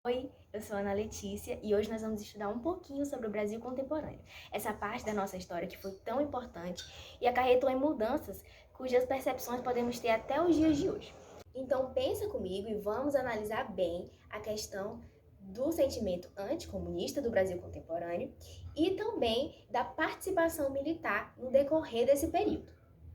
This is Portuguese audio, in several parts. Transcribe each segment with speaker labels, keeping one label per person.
Speaker 1: Oi, eu sou a Ana Letícia e hoje nós vamos estudar um pouquinho sobre o Brasil contemporâneo. Essa parte da nossa história que foi tão importante e acarretou em mudanças cujas percepções podemos ter até os dias de hoje. Então pensa comigo e vamos analisar bem a questão do sentimento anticomunista do Brasil contemporâneo e também da participação militar no decorrer desse período.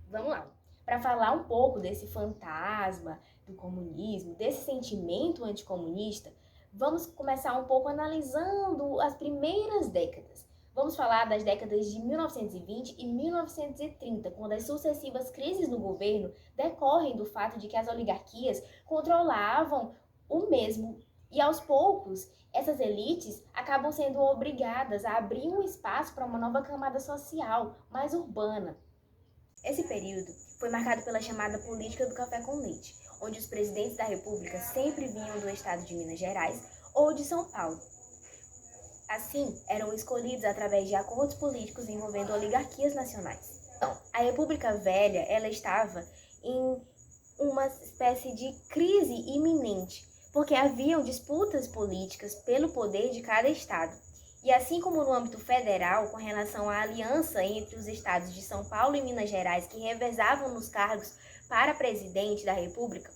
Speaker 1: Vamos lá. Para falar um pouco desse fantasma do comunismo, desse sentimento anticomunista, vamos começar um pouco analisando as primeiras décadas. Vamos falar das décadas de 1920 e 1930, quando as sucessivas crises no governo decorrem do fato de que as oligarquias controlavam o mesmo e aos poucos essas elites acabam sendo obrigadas a abrir um espaço para uma nova camada social, mais urbana. Esse período foi marcado pela chamada política do café com leite, onde os presidentes da República sempre vinham do estado de Minas Gerais ou de São Paulo. Assim, eram escolhidos através de acordos políticos envolvendo oligarquias nacionais. Então, a República Velha, ela estava em uma espécie de crise iminente, porque haviam disputas políticas pelo poder de cada estado. E assim como no âmbito federal, com relação à aliança entre os estados de São Paulo e Minas Gerais, que revezavam nos cargos para presidente da República,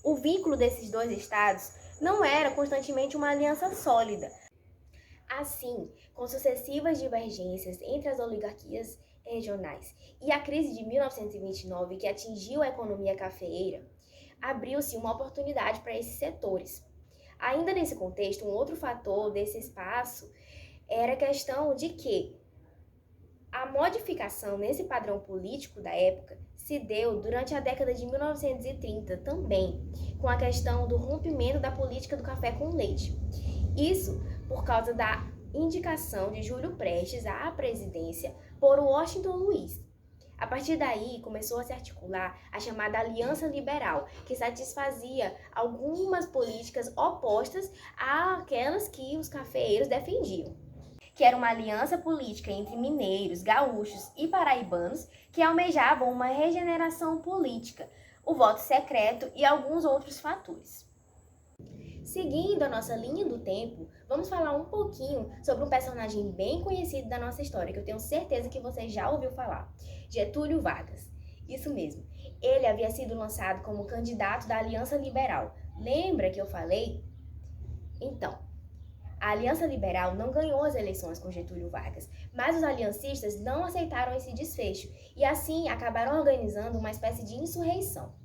Speaker 1: o vínculo desses dois estados não era constantemente uma aliança sólida. Assim, com sucessivas divergências entre as oligarquias regionais e a crise de 1929, que atingiu a economia cafeeira, abriu-se uma oportunidade para esses setores. Ainda nesse contexto, um outro fator desse espaço era a questão de que a modificação nesse padrão político da época se deu durante a década de 1930 também, com a questão do rompimento da política do café com leite. Isso por causa da indicação de Júlio Prestes à presidência por Washington Luiz. A partir daí, começou a se articular a chamada Aliança Liberal, que satisfazia algumas políticas opostas àquelas que os cafeeiros defendiam, que era uma aliança política entre mineiros, gaúchos e paraibanos que almejavam uma regeneração política, o voto secreto e alguns outros fatores. Seguindo a nossa linha do tempo, vamos falar um pouquinho sobre um personagem bem conhecido da nossa história, que eu tenho certeza que você já ouviu falar, Getúlio Vargas. Isso mesmo, ele havia sido lançado como candidato da Aliança Liberal. Lembra que eu falei? Então, a Aliança Liberal não ganhou as eleições com Getúlio Vargas, mas os aliancistas não aceitaram esse desfecho e assim acabaram organizando uma espécie de insurreição.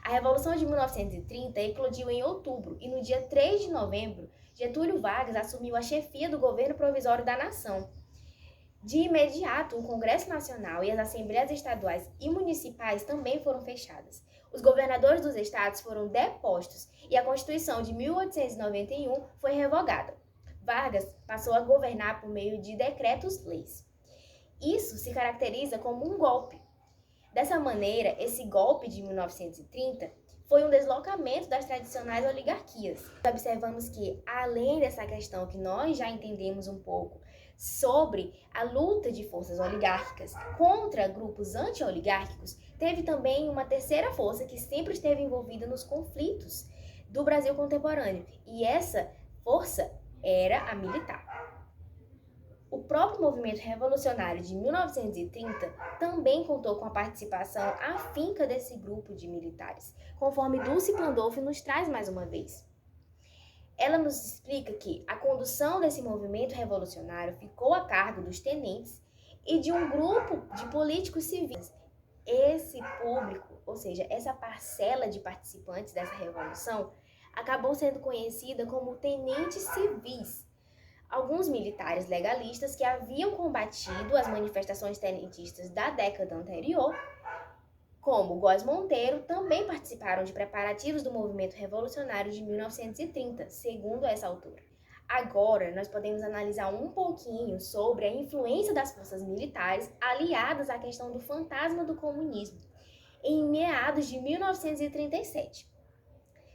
Speaker 1: A Revolução de 1930 eclodiu em outubro e no dia 3 de novembro, Getúlio Vargas assumiu a chefia do governo provisório da nação. De imediato, o Congresso Nacional e as assembleias estaduais e municipais também foram fechadas. Os governadores dos estados foram depostos e a Constituição de 1891 foi revogada. Vargas passou a governar por meio de decretos-leis. Isso se caracteriza como um golpe. Dessa maneira, esse golpe de 1930 foi um deslocamento das tradicionais oligarquias. Observamos que, além dessa questão que nós já entendemos um pouco sobre a luta de forças oligárquicas contra grupos anti-oligárquicos, teve também uma terceira força que sempre esteve envolvida nos conflitos do Brasil contemporâneo, e essa força era a militar. O próprio movimento revolucionário de 1930 também contou com a participação afinca desse grupo de militares, conforme Dulce Pandolfi nos traz mais uma vez. Ela nos explica que a condução desse movimento revolucionário ficou a cargo dos tenentes e de um grupo de políticos civis. Esse público, ou seja, essa parcela de participantes dessa revolução, acabou sendo conhecida como tenentes civis. Alguns militares legalistas que haviam combatido as manifestações tenentistas da década anterior, como Góes Monteiro, também participaram de preparativos do movimento revolucionário de 1930, segundo essa autora. Agora, nós podemos analisar um pouquinho sobre a influência das forças militares aliadas à questão do fantasma do comunismo, em meados de 1937.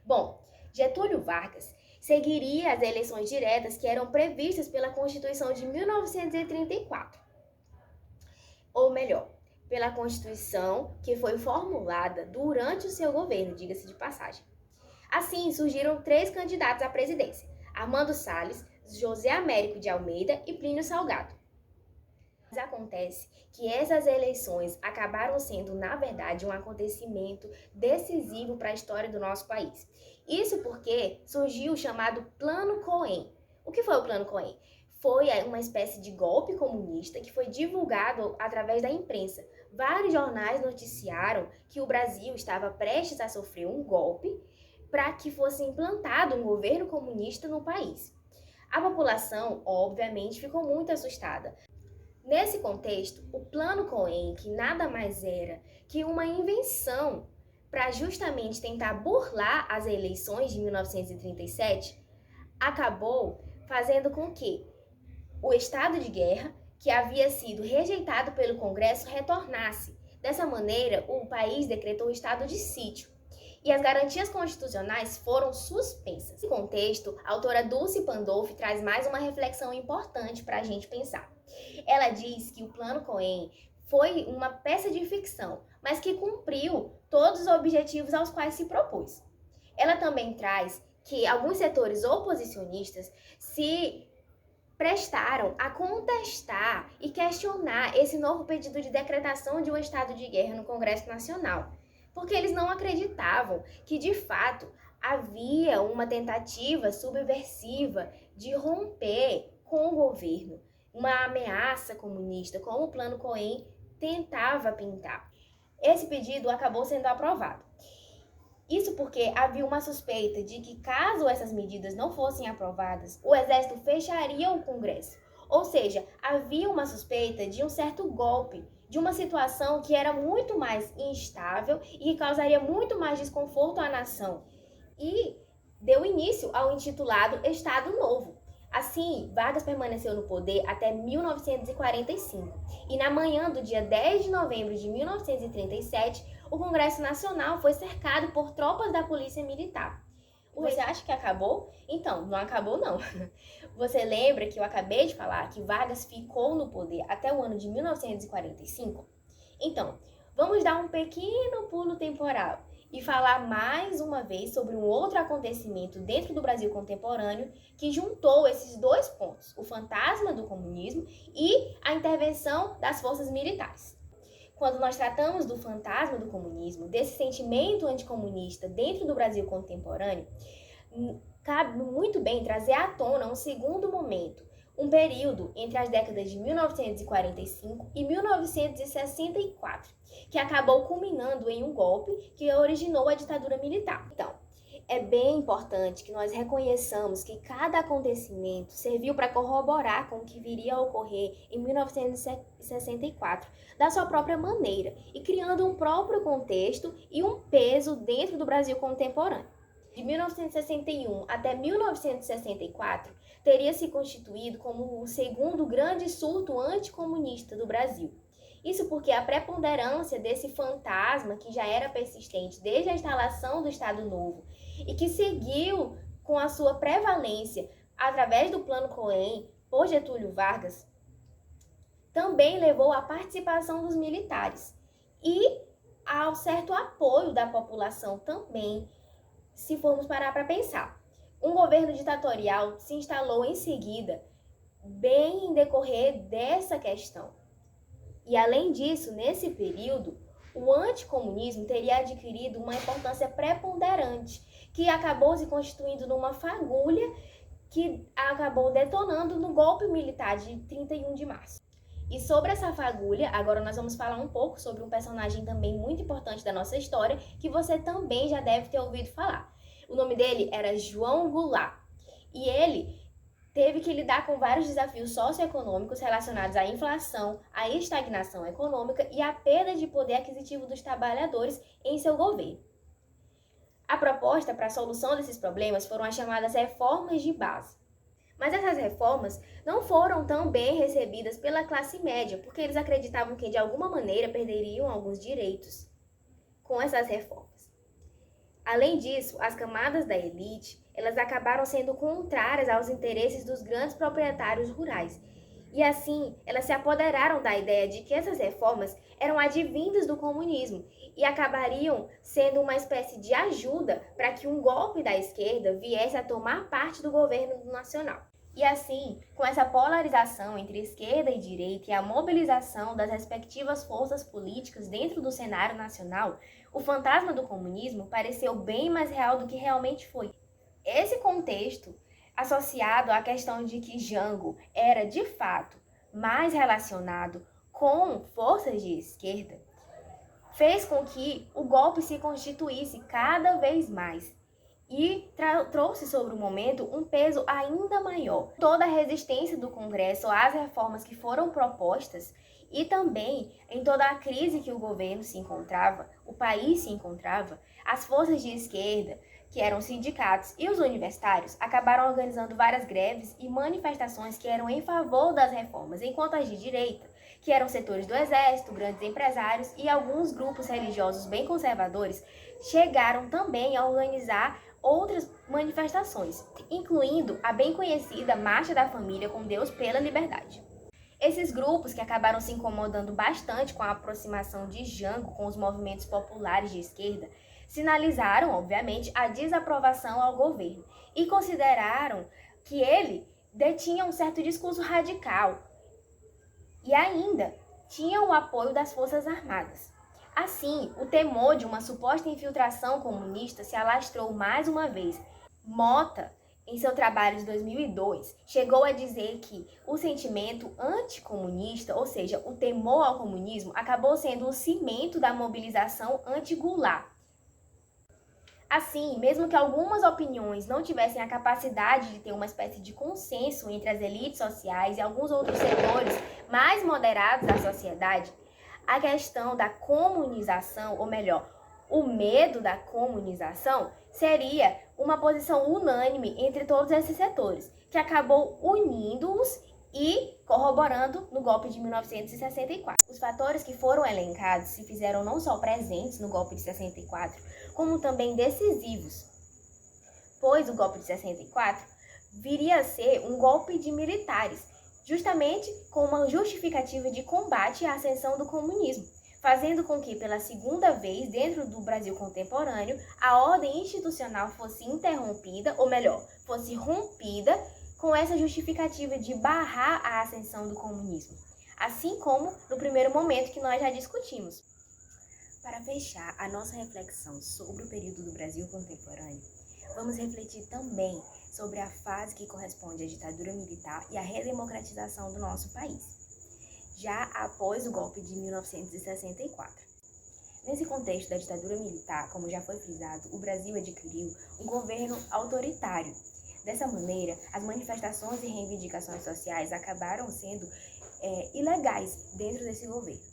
Speaker 1: Bom, Getúlio Vargas seguiria as eleições diretas que eram previstas pela Constituição de 1934. Ou melhor, pela Constituição que foi formulada durante o seu governo, diga-se de passagem. Assim, surgiram 3 candidatos à presidência: Armando Salles, José Américo de Almeida e Plínio Salgado. Mas acontece que essas eleições acabaram sendo, na verdade, um acontecimento decisivo para a história do nosso país. Isso porque surgiu o chamado Plano Cohen. O que foi o Plano Cohen? Foi uma espécie de golpe comunista que foi divulgado através da imprensa. Vários jornais noticiaram que o Brasil estava prestes a sofrer um golpe para que fosse implantado um governo comunista no país. A população, obviamente, ficou muito assustada. Nesse contexto, o Plano Cohen, que nada mais era que uma invenção para justamente tentar burlar as eleições de 1937, acabou fazendo com que o estado de guerra, que havia sido rejeitado pelo Congresso, retornasse. Dessa maneira, o país decretou o estado de sítio e as garantias constitucionais foram suspensas. Nesse contexto, a autora Dulce Pandolfi traz mais uma reflexão importante para a gente pensar. Ela diz que o Plano Cohen foi uma peça de ficção, mas que cumpriu todos os objetivos aos quais se propôs. Ela também traz que alguns setores oposicionistas se prestaram a contestar e questionar esse novo pedido de decretação de um estado de guerra no Congresso Nacional, porque eles não acreditavam que, de fato, havia uma tentativa subversiva de romper com o governo, uma ameaça comunista, como o Plano Cohen tentava pintar. Esse pedido acabou sendo aprovado. Isso porque havia uma suspeita de que, caso essas medidas não fossem aprovadas, o Exército fecharia o Congresso. Ou seja, havia uma suspeita de um certo golpe, de uma situação que era muito mais instável e que causaria muito mais desconforto à nação. E deu início ao intitulado Estado Novo. Assim, Vargas permaneceu no poder até 1945. E na manhã do dia 10 de novembro de 1937, o Congresso Nacional foi cercado por tropas da Polícia Militar. Você acha que acabou? Então, não acabou não. Você lembra que eu acabei de falar que Vargas ficou no poder até o ano de 1945? Então, vamos dar um pequeno pulo temporal e falar mais uma vez sobre um outro acontecimento dentro do Brasil contemporâneo que juntou esses 2 pontos, o fantasma do comunismo e a intervenção das forças militares. Quando nós tratamos do fantasma do comunismo, desse sentimento anticomunista dentro do Brasil contemporâneo, cabe muito bem trazer à tona um segundo momento, um período entre as décadas de 1945 e 1964, que acabou culminando em um golpe que originou a ditadura militar. Então, é bem importante que nós reconheçamos que cada acontecimento serviu para corroborar com o que viria a ocorrer em 1964, da sua própria maneira, e criando um próprio contexto e um peso dentro do Brasil contemporâneo. De 1961 até 1964, teria se constituído como o segundo grande surto anticomunista do Brasil. Isso porque a preponderância desse fantasma, que já era persistente desde a instalação do Estado Novo e que seguiu com a sua prevalência através do Plano Cohen por Getúlio Vargas, também levou à participação dos militares e ao certo apoio da população também, se formos parar para pensar. Um governo ditatorial se instalou em seguida, bem em decorrer dessa questão. E além disso, nesse período, o anticomunismo teria adquirido uma importância preponderante, que acabou se constituindo numa fagulha que acabou detonando no golpe militar de 31 de março. E sobre essa fagulha, agora nós vamos falar um pouco sobre um personagem também muito importante da nossa história, que você também já deve ter ouvido falar. O nome dele era João Goulart, e ele teve que lidar com vários desafios socioeconômicos relacionados à inflação, à estagnação econômica e à perda de poder aquisitivo dos trabalhadores em seu governo. A proposta para a solução desses problemas foram as chamadas reformas de base. Mas essas reformas não foram tão bem recebidas pela classe média, porque eles acreditavam que de alguma maneira perderiam alguns direitos com essas reformas. Além disso, as camadas da elite, elas acabaram sendo contrárias aos interesses dos grandes proprietários rurais. E assim, elas se apoderaram da ideia de que essas reformas eram advindas do comunismo e acabariam sendo uma espécie de ajuda para que um golpe da esquerda viesse a tomar parte do governo nacional. E assim, com essa polarização entre esquerda e direita e a mobilização das respectivas forças políticas dentro do cenário nacional, o fantasma do comunismo pareceu bem mais real do que realmente foi. Esse contexto, associado à questão de que Jango era de fato mais relacionado com forças de esquerda, fez com que o golpe se constituísse cada vez mais e trouxe sobre o momento um peso ainda maior. Toda a resistência do Congresso às reformas que foram propostas e também em toda a crise que o governo se encontrava, o país se encontrava, as forças de esquerda, que eram sindicatos, e os universitários acabaram organizando várias greves e manifestações que eram em favor das reformas, enquanto as de direita, que eram setores do exército, grandes empresários e alguns grupos religiosos bem conservadores, chegaram também a organizar outras manifestações, incluindo a bem conhecida Marcha da Família com Deus pela Liberdade. Esses grupos, que acabaram se incomodando bastante com a aproximação de Jango com os movimentos populares de esquerda, sinalizaram, obviamente, a desaprovação ao governo e consideraram que ele detinha um certo discurso radical e ainda tinha o apoio das Forças Armadas. Assim, o temor de uma suposta infiltração comunista se alastrou mais uma vez. Mota, em seu trabalho de 2002, chegou a dizer que o sentimento anticomunista, ou seja, o temor ao comunismo, acabou sendo o cimento da mobilização anti-Goulart. Assim, mesmo que algumas opiniões não tivessem a capacidade de ter uma espécie de consenso entre as elites sociais e alguns outros setores mais moderados da sociedade, a questão da comunização, ou melhor, o medo da comunização, seria uma posição unânime entre todos esses setores, que acabou unindo-os e corroborando no golpe de 1964. Os fatores que foram elencados se fizeram não só presentes no golpe de 64, como também decisivos, pois o golpe de 64 viria a ser um golpe de militares, justamente com uma justificativa de combate à ascensão do comunismo, fazendo com que, pela segunda vez dentro do Brasil contemporâneo, a ordem institucional fosse interrompida, ou melhor, fosse rompida com essa justificativa de barrar a ascensão do comunismo, assim como no primeiro momento que nós já discutimos. Para fechar a nossa reflexão sobre o período do Brasil contemporâneo, vamos refletir também sobre a fase que corresponde à ditadura militar e à redemocratização do nosso país, já após o golpe de 1964. Nesse contexto da ditadura militar, como já foi frisado, o Brasil adquiriu um governo autoritário. Dessa maneira, as manifestações e reivindicações sociais acabaram sendo ilegais dentro desse governo.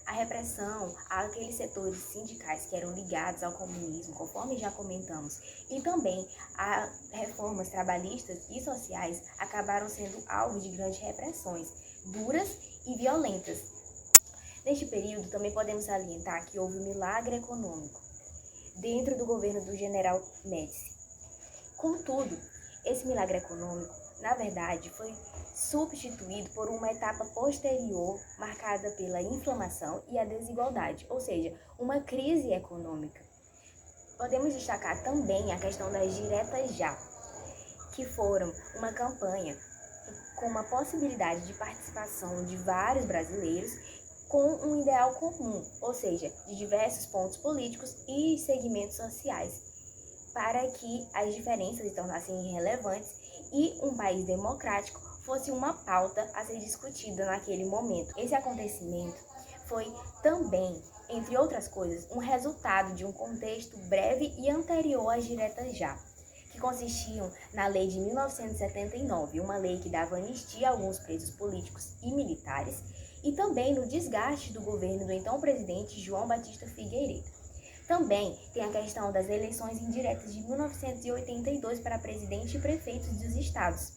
Speaker 1: A repressão àqueles setores sindicais que eram ligados ao comunismo, conforme já comentamos, e também a reformas trabalhistas e sociais acabaram sendo alvo de grandes repressões, duras e violentas. Neste período, também podemos salientar que houve um milagre econômico dentro do governo do general Médici. Contudo, esse milagre econômico, na verdade, foi substituído por uma etapa posterior marcada pela inflação e a desigualdade, ou seja, uma crise econômica. Podemos destacar também a questão das diretas já, que foram uma campanha com uma possibilidade de participação de vários brasileiros com um ideal comum, ou seja, de diversos pontos políticos e segmentos sociais, para que as diferenças se tornassem irrelevantes e um país democrático fosse uma pauta a ser discutida naquele momento. Esse acontecimento foi também, entre outras coisas, um resultado de um contexto breve e anterior às diretas já, que consistiam na Lei de 1979, uma lei que dava anistia a alguns presos políticos e militares, e também no desgaste do governo do então presidente João Batista Figueiredo. Também tem a questão das eleições indiretas de 1982 para presidente e prefeitos dos estados,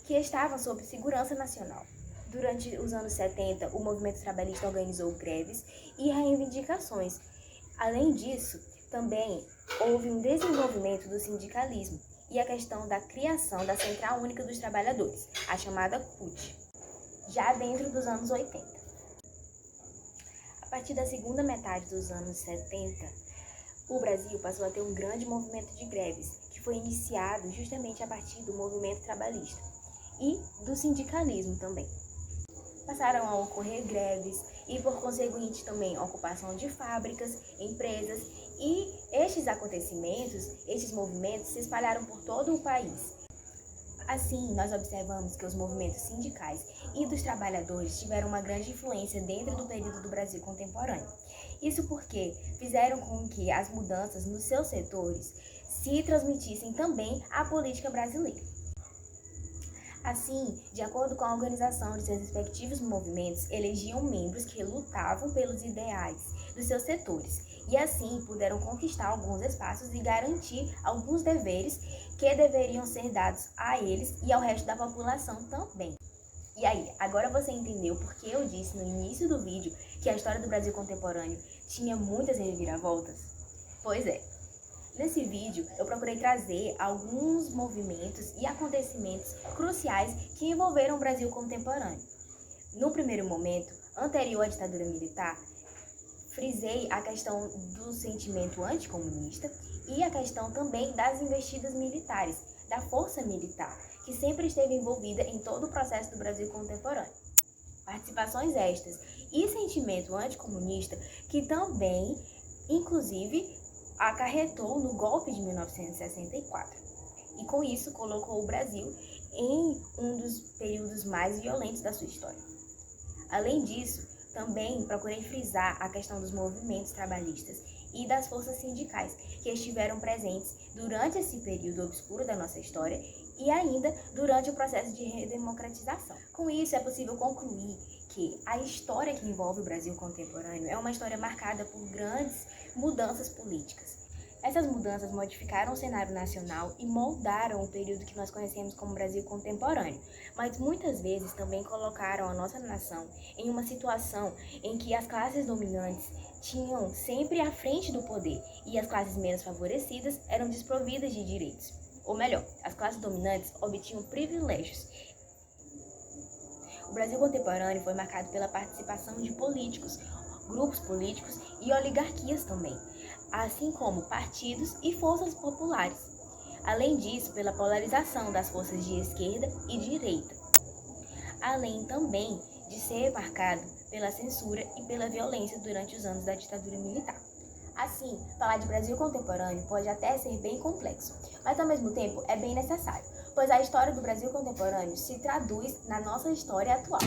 Speaker 1: que estavam sob segurança nacional. Durante os anos 70, o movimento trabalhista organizou greves e reivindicações. Além disso, também houve um desenvolvimento do sindicalismo e a questão da criação da Central Única dos Trabalhadores, a chamada CUT, já dentro dos anos 80. A partir da segunda metade dos anos 70, o Brasil passou a ter um grande movimento de greves, que foi iniciado justamente a partir do movimento trabalhista e do sindicalismo também. Passaram a ocorrer greves e, por conseguinte, também ocupação de fábricas, empresas, e estes acontecimentos, estes movimentos se espalharam por todo o país. Assim, nós observamos que os movimentos sindicais e dos trabalhadores tiveram uma grande influência dentro do período do Brasil contemporâneo. Isso porque fizeram com que as mudanças nos seus setores se transmitissem também à política brasileira. Assim, de acordo com a organização de seus respectivos movimentos, elegiam membros que lutavam pelos ideais dos seus setores e assim puderam conquistar alguns espaços e garantir alguns deveres que deveriam ser dados a eles e ao resto da população também. E aí, agora você entendeu porque eu disse no início do vídeo que a história do Brasil contemporâneo tinha muitas reviravoltas? Pois é. Nesse vídeo, eu procurei trazer alguns movimentos e acontecimentos cruciais que envolveram o Brasil contemporâneo. No primeiro momento, anterior à ditadura militar, frisei a questão do sentimento anticomunista e a questão também das investidas militares, da força militar, que sempre esteve envolvida em todo o processo do Brasil contemporâneo. Participações estas e sentimento anticomunista que também, inclusive, acarretou no golpe de 1964 e com isso colocou o Brasil em um dos períodos mais violentos da sua história. Além disso, também procurei frisar a questão dos movimentos trabalhistas e das forças sindicais que estiveram presentes durante esse período obscuro da nossa história e ainda durante o processo de redemocratização. Com isso, é possível concluir que a história que envolve o Brasil contemporâneo é uma história marcada por grandes mudanças políticas. Essas mudanças modificaram o cenário nacional e moldaram o período que nós conhecemos como Brasil contemporâneo, mas muitas vezes também colocaram a nossa nação em uma situação em que as classes dominantes tinham sempre à frente do poder e as classes menos favorecidas eram desprovidas de direitos. Ou melhor, as classes dominantes obtinham privilégios. O Brasil contemporâneo foi marcado pela participação de políticos, grupos políticos e oligarquias também, assim como partidos e forças populares. Além disso, pela polarização das forças de esquerda e direita. Além também de ser marcado pela censura e pela violência durante os anos da ditadura militar. Assim, falar de Brasil contemporâneo pode até ser bem complexo, mas ao mesmo tempo é bem necessário, pois a história do Brasil contemporâneo se traduz na nossa história atual.